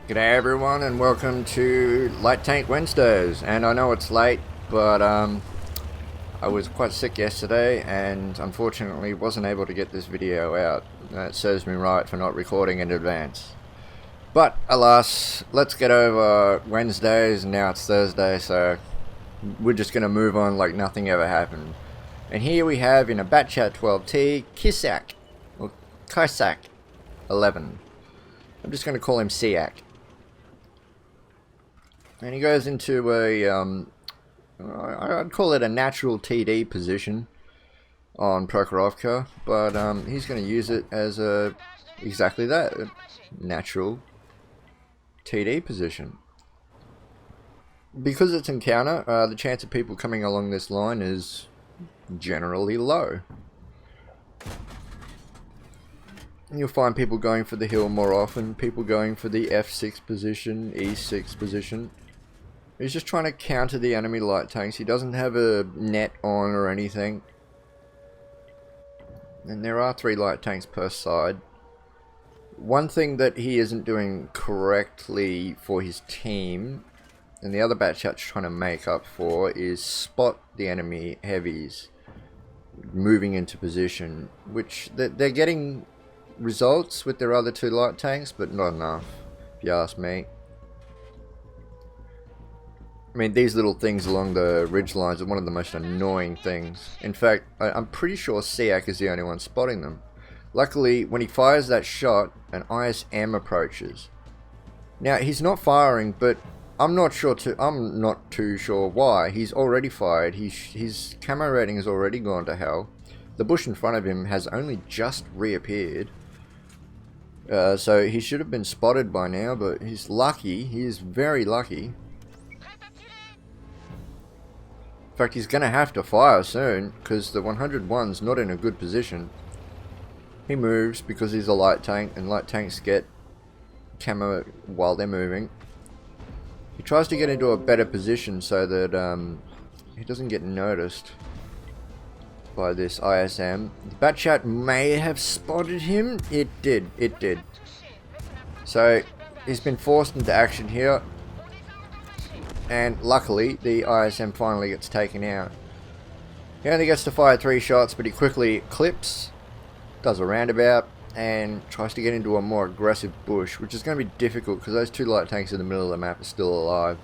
G'day everyone and welcome to Light Tank Wednesdays. And I know it's late, but I was quite sick yesterday and unfortunately wasn't able to get this video out. That serves me right for not recording in advance. But alas, let's get over Wednesdays and now it's Thursday, so we're just going to move on like nothing ever happened. And here we have in a ksiac11 ksiac11. I'm just going to call him ksiac. And he goes into a, I'd call it a natural TD position on Prokhorovka, but he's going to use it as exactly that, a natural TD position. Because it's encounter, the chance of people coming along this line is generally low. And you'll find people going for the hill more often, people going for the F6 position, E6 position. He's just trying to counter the enemy light tanks. He doesn't have a net on or anything. And there are 3 light tanks per side. One thing that he isn't doing correctly for his team, and the other batchat's trying to make up for, is spot the enemy heavies moving into position. Which they're getting results with their other 2 light tanks, but not enough, if you ask me. I mean, these little things along the ridge lines are one of the most annoying things. In fact, I'm pretty sure ksiac is the only one spotting them. Luckily, when he fires that shot, an ISM approaches. Now, he's not firing, but I'm not too sure why. He's already fired. His camo rating has already gone to hell. The bush in front of him has only just reappeared. So he should have been spotted by now, but he's lucky. He is very lucky. In fact, he's going to have to fire soon, because the 101's not in a good position. He moves because he's a light tank, and light tanks get camo while they're moving. He tries to get into a better position so that he doesn't get noticed by this ISM. The Batchat may have spotted him. It did. So, he's been forced into action here. And luckily, the ISM finally gets taken out. He only gets to fire 3 shots, but he quickly clips, does a roundabout, and tries to get into a more aggressive bush, which is going to be difficult because those 2 light tanks in the middle of the map are still alive.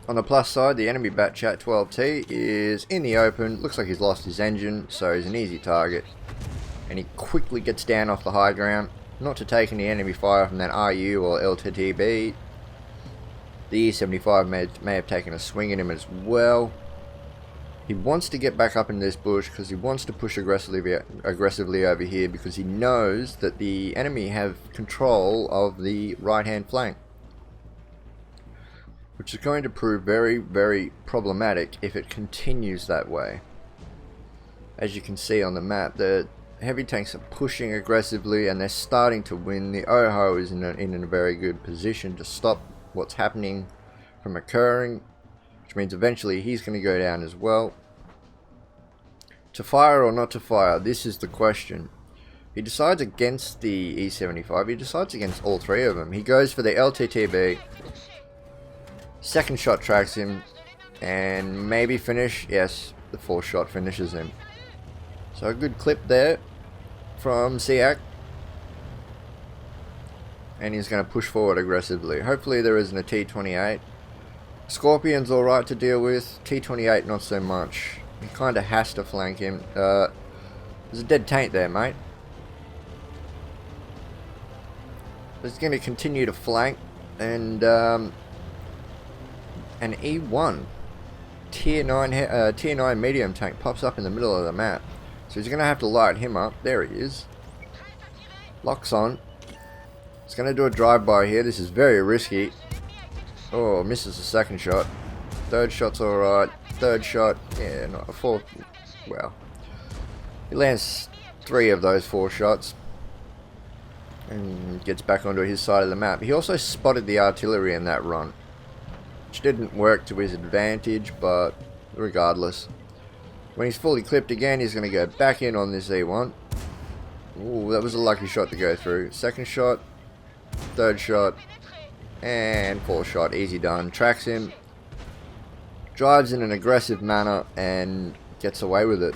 On the plus side, the enemy ksiac11 is in the open. Looks like he's lost his engine, so he's an easy target. And he quickly gets down off the high ground, not to take any enemy fire from that RU or LTTB. The E75 may have taken a swing at him as well. He wants to get back up in this bush because he wants to push aggressively over here because he knows that the enemy have control of the right hand flank. Which is going to prove very, very problematic if it continues that way. As you can see on the map, the heavy tanks are pushing aggressively and they're starting to win. The OHO is in a very good position to stop what's happening from occurring, which means eventually he's going to go down as well. To fire or not to fire, this is the question. He decides against the E75, he decides against all 3 of them. He goes for the LTTB, second shot tracks him, and maybe finish. Yes, the 4th shot finishes him. So a good clip there from ksiac. And he's going to push forward aggressively. Hopefully there isn't a T28. Scorpion's alright to deal with. T28 not so much. He kind of has to flank him. There's a dead tank there, mate. He's going to continue to flank. And an E1 tier 9 medium tank pops up in the middle of the map. So he's going to have to light him up. There he is. Locks on. He's going to do a drive-by here. This is very risky. Oh, misses the 2nd shot. 3rd shot's alright. 3rd shot, yeah, not a 4th. Well, he lands 3 of those 4 shots. And gets back onto his side of the map. He also spotted the artillery in that run. Which didn't work to his advantage, but regardless. When he's fully clipped again, he's going to go back in on this E1. Ooh, that was a lucky shot to go through. 2nd shot. Third shot. And fourth shot. Easy done. Tracks him. Drives in an aggressive manner and gets away with it.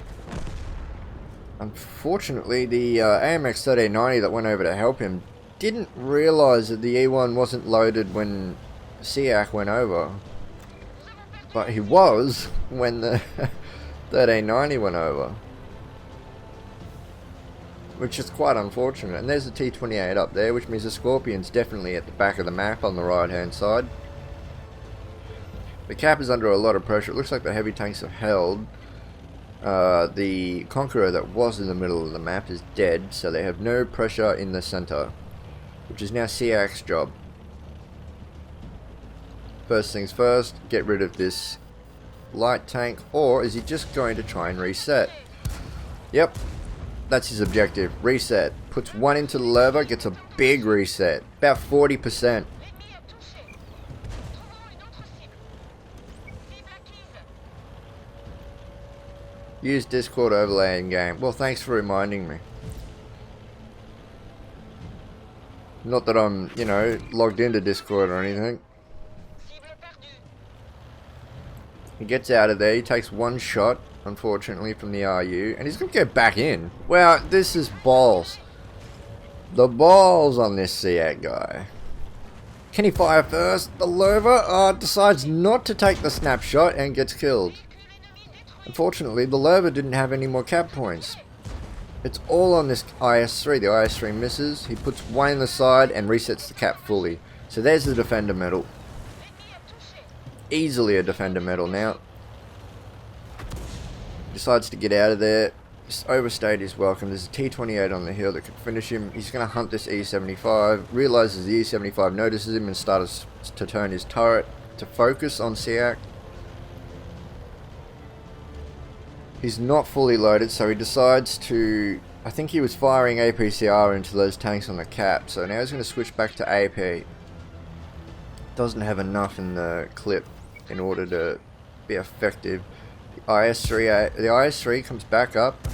Unfortunately, the AMX 1390 that went over to help him didn't realise that the E1 wasn't loaded when ksiac went over. But he was when the 1390 went over. Which is quite unfortunate. And there's the T-28 up there, which means the Scorpion's definitely at the back of the map on the right hand side. The cap is under a lot of pressure. It looks like the heavy tanks have held. The Conqueror that was in the middle of the map is dead, so they have no pressure in the center, which is now ksiac's job. First things first, get rid of this light tank, or is he just going to try and reset? Yep, that's his objective. Reset. Puts one into the lever, gets a big reset, about 40%. Use Discord overlay in game. Well, thanks for reminding me. Not that I'm, you know, logged into Discord or anything. He gets out of there. He takes one shot, unfortunately, from the RU. And he's going to go back in. Wow, this is balls. The balls on this ksiac guy. Can he fire first? The Lover decides not to take the snapshot and gets killed. Unfortunately, the Lover didn't have any more cap points. It's all on this IS-3. The IS-3 misses. He puts one in the side and resets the cap fully. So there's the Defender medal. Easily a Defender medal now. Decides to get out of there. Just overstayed his welcome. There's a T-28 on the hill that could finish him. He's going to hunt this E-75. Realizes the E-75 notices him and starts to turn his turret to focus on ksiac. He's not fully loaded, so he decides to... I think he was firing APCR into those tanks on the cap, so now he's going to switch back to AP. Doesn't have enough in the clip in order to be effective. The IS-3 comes back up,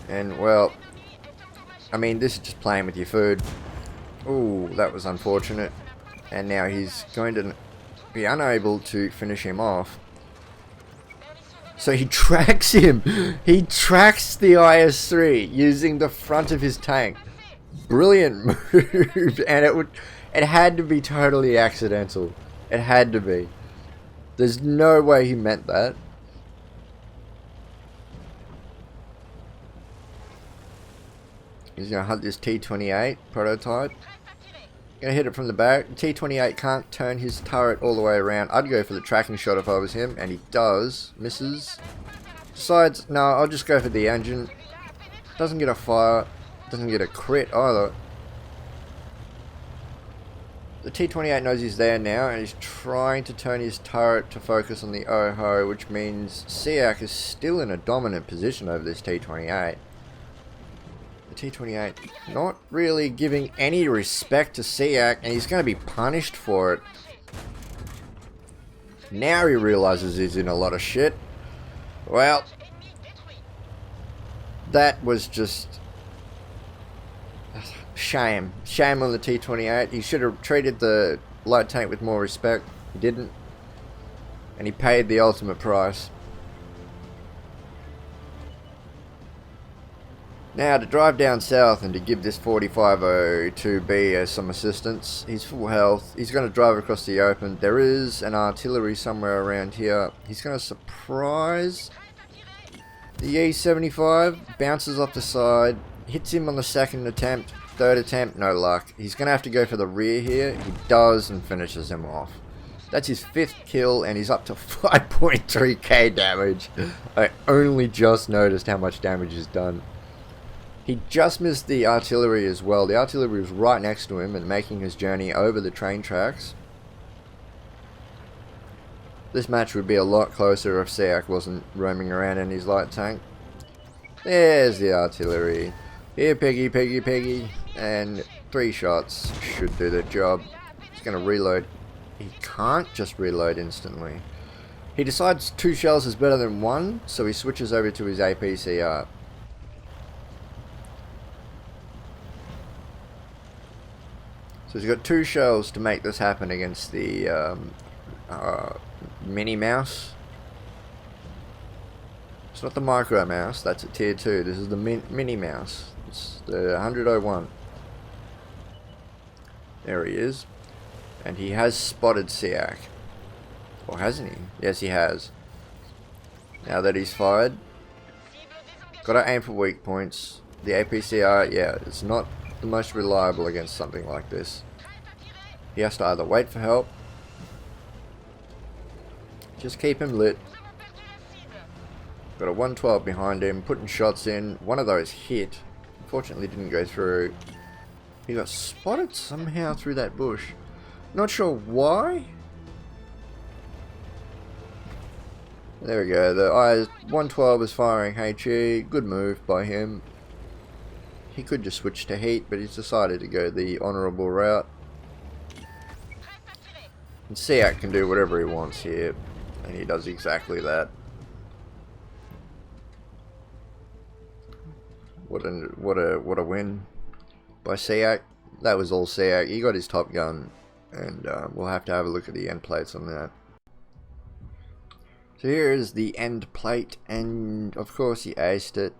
and well, I mean, this is just playing with your food. Ooh, that was unfortunate. And now he's going to be unable to finish him off. So he tracks him. He tracks the IS-3 using the front of his tank. Brilliant move. And it had to be totally accidental. It had to be. There's no way he meant that. He's going to hunt this T-28 prototype. Gonna hit it from the back. T-28 can't turn his turret all the way around. I'd go for the tracking shot if I was him, and he does. Misses. Decides, no, I'll just go for the engine. Doesn't get a fire. Doesn't get a crit either. The T-28 knows he's there now, and he's trying to turn his turret to focus on the OHO, which means ksiac is still in a dominant position over this T-28. T-28 not really giving any respect to ksiac, and he's going to be punished for it. Now he realizes he's in a lot of shit. Well, that was just shame. Shame on the T-28. He should have treated the light tank with more respect. He didn't, and he paid the ultimate price. Now, to drive down south and to give this 4502B some assistance, he's full health, he's going to drive across the open. There is an artillery somewhere around here. He's going to surprise the E-75, bounces off the side, hits him on the second attempt, third attempt, no luck. He's going to have to go for the rear here. He does and finishes him off. That's his 5th kill, and he's up to 5.3k damage. I only just noticed how much damage is done. He just missed the artillery as well. The artillery was right next to him and making his journey over the train tracks. This match would be a lot closer if ksiac wasn't roaming around in his light tank. There's the artillery. Here, piggy, piggy, piggy. And 3 shots should do the job. He's going to reload. He can't just reload instantly. He decides 2 shells is better than 1, so he switches over to his APCR. So he's got 2 shells to make this happen against the mini mouse. It's not the micro mouse, that's a tier 2. This is the mini mouse. It's the 101. There he is. And he has spotted ksiac. Or hasn't he? Yes, he has. Now that he's fired, gotta aim for weak points. The APCR, yeah, it's not the most reliable against something like this. He has to either wait for help, just keep him lit. Got a 112 behind him, putting shots in. One of those hit. Unfortunately didn't go through. He got spotted somehow through that bush. Not sure why. There we go. The 112 is firing HE. Good move by him. He could just switch to heat, but he's decided to go the honourable route. And ksiac can do whatever he wants here, and he does exactly that. What a win by ksiac. That was all ksiac. He got his top gun, and we'll have to have a look at the end plates on that. So here is the end plate, and of course he aced it.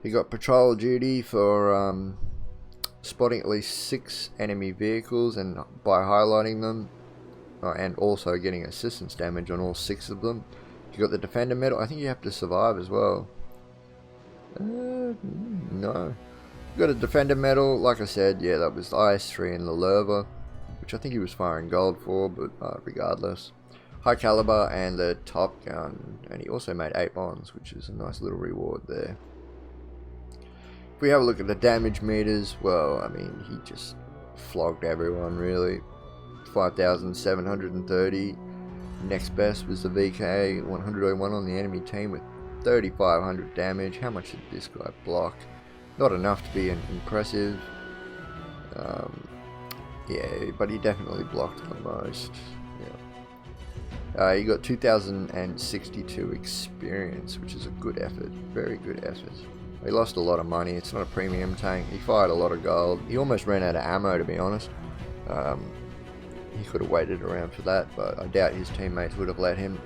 He got patrol duty for spotting at least 6 enemy vehicles, and by highlighting them, and also getting assistance damage on all 6 of them. You got the defender medal. I think you have to survive as well. No. You got a defender medal. Like I said, yeah, that was the IS-3 and the Lerva, which I think he was firing gold for, but regardless. High caliber and the top gun, and he also made 8 bonds, which is a nice little reward there. If we have a look at the damage meters, well, I mean, he just flogged everyone really. 5,730. Next best was the VK 101 on the enemy team with 3,500 damage. How much did this guy block? Not enough to be impressive. Yeah, but he definitely blocked the most. Yeah. He got 2,062 experience, which is a good effort. Very good effort. He lost a lot of money. It's not a premium tank. He fired a lot of gold. He almost ran out of ammo, to be honest. He could have waited around for that, but I doubt his teammates would have let him.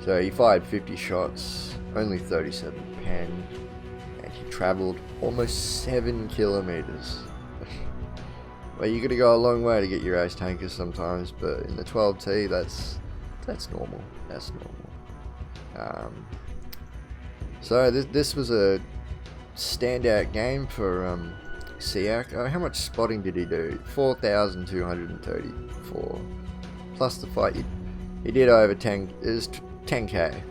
So he fired 50 shots, only 37 pen, and he travelled almost 7 kilometers. Well, you got to go a long way to get your ace tankers sometimes, but in the 12T, that's normal. That's normal. So this was a standout game for ksiac. How much spotting did he do? 4,234. Plus the fight, he did over 10. It was 10k.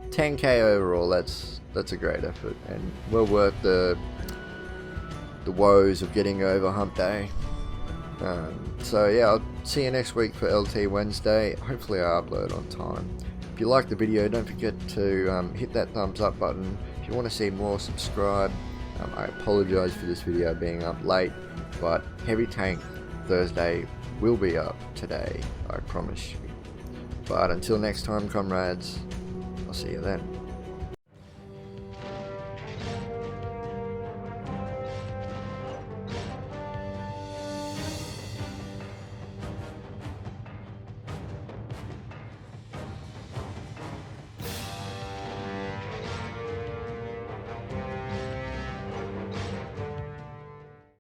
10k overall. That's a great effort, and well worth the woes of getting over hump day. So yeah, I'll see you next week for LT Wednesday. Hopefully I upload on time. If you like the video, don't forget to hit that thumbs up button. If you want to see more, subscribe. I apologise for this video being up late, but Heavy Tank Thursday will be up today, I promise you. But until next time, comrades, I'll see you then.